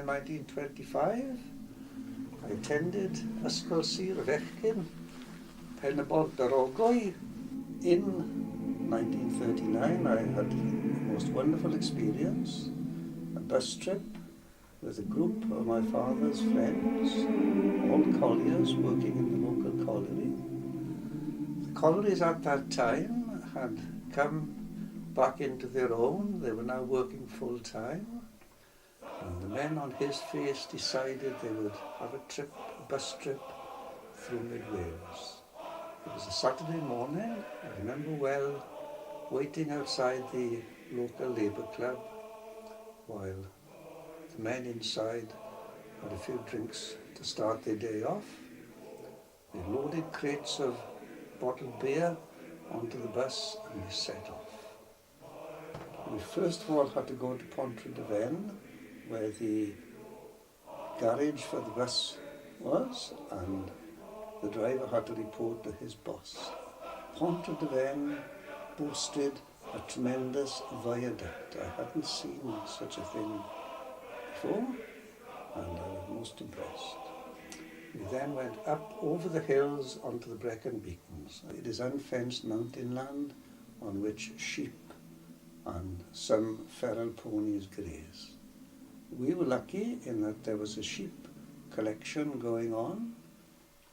in 1925. I attended Ysgol Sir Fechgyn, Penabod Darogoi. In 1939 I had a most wonderful experience, a bus trip with a group of my father's friends, all colliers working in the local colliery. The collieries at that time had come back into their own. They were now working full time, and the men on his face decided they would have a bus trip through Mid Wales. It was a Saturday morning. I remember well waiting outside the local Labour Club while the men inside had a few drinks to start their day off. They loaded crates of bottled beer onto the bus and we set off. We first of all had to go to Pontrhydyfen, where the garage for the bus was, and the driver had to report to his boss. Pontrhydyfen boasted a tremendous viaduct. I hadn't seen such a thing before, and I was most impressed. We then went up over the hills onto the Brecon beacons. It is unfenced mountain land on which sheep and some feral ponies graze. We were lucky in that there was a sheep collection going on,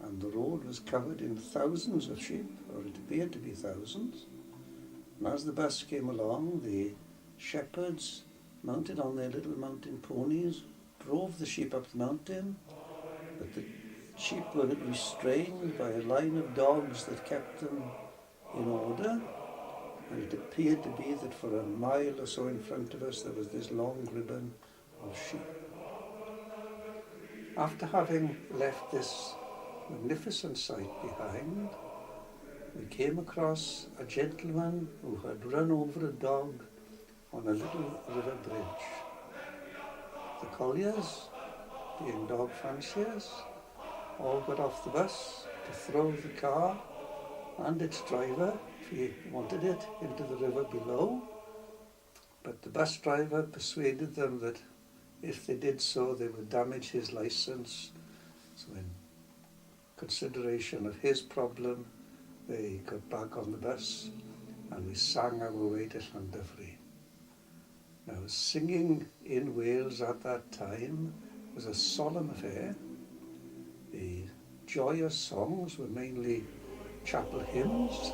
and the road was covered in thousands of sheep, or it appeared to be thousands. And as the bus came along, the shepherds, mounted on their little mountain ponies, drove the sheep up the mountain, but the sheep were restrained by a line of dogs that kept them in order, and it appeared to be that for a mile or so in front of us there was this long ribbon of sheep. After having left this magnificent sight behind, we came across a gentleman who had run over a dog on a little river bridge. The colliers, being dog fanciers, all got off the bus to throw the car and its driver, if he wanted it, into the river below. But the bus driver persuaded them that if they did so, they would damage his license. So in consideration of his problem, they got back on the bus and we sang our way to Llandovery. Now, singing in Wales at that time was a solemn affair. The joyous songs were mainly chapel hymns,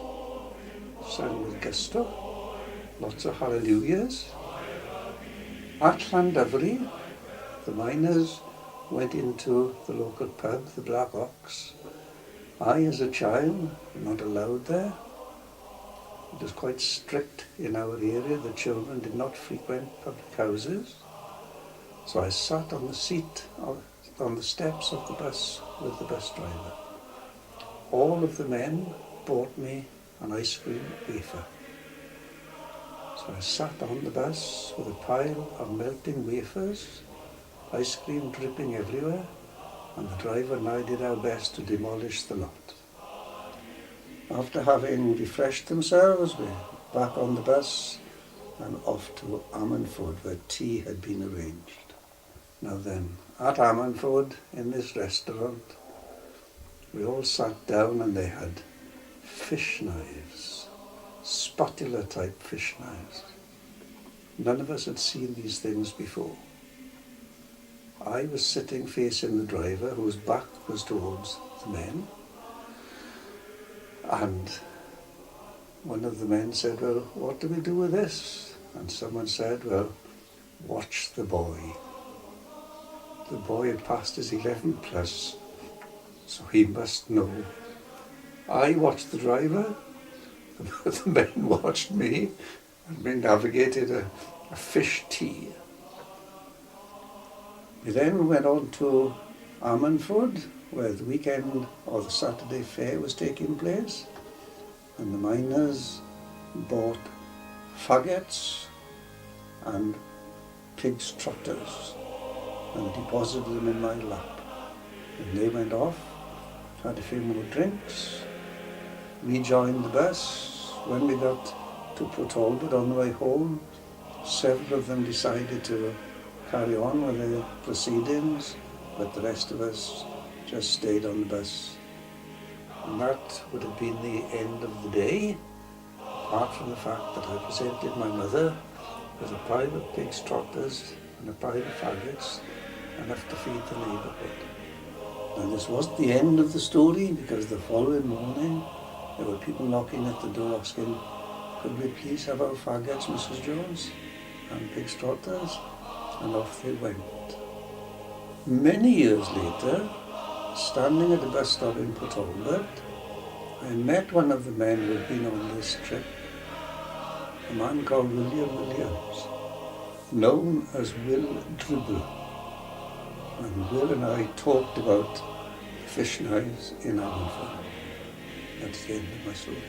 sung with gusto, lots of hallelujahs. At Llandovery, the miners went into the local pub, the Black Ox. I, as a child, not allowed there. It was quite strict in our area. The children did not frequent public houses. So I sat on the seat, on the steps of the bus with the bus driver. All of the men bought me an ice cream wafer. So I sat on the bus with a pile of melting wafers, ice cream dripping everywhere, and the driver and I did our best to demolish the lot. After having refreshed themselves, we were back on the bus and off to Ammanford, where tea had been arranged. Now then, at Ammanford, in this restaurant, we all sat down and they had fish knives, spatula type fish knives. None of us had seen these things before. I was sitting facing the driver, whose back was towards the men, and one of the men said, "Well, what do we do with this?" And someone said, "Well, watch the boy." The boy had passed his 11 plus, so he must know. I watched the driver, the men watched me, and we navigated a fish tea. We then went on to Ammanford, where the weekend or the Saturday fair was taking place, and the miners bought faggots and pig's trotters and deposited them in my lap. And they went off, had a few more drinks, rejoined the bus. When we got to Port Talbot on the way home, several of them decided to carry on with the proceedings, but the rest of us just stayed on the bus. And that would have been the end of the day, apart from the fact that I presented my mother with a pile of pig's trotters and a pile of faggots, enough to feed the neighbourhood. Now this wasn't the end of the story, because the following morning there were people knocking at the door asking, "Could we please have our faggots, Mrs. Jones, and pig's trotters?" And off they went. Many years later, standing at a bus stop in Port Talbot, I met one of the men who had been on this trip, a man called William Williams, known as Will Dribble. And Will and I talked about fish knives in Ammanford. That's the end of my story.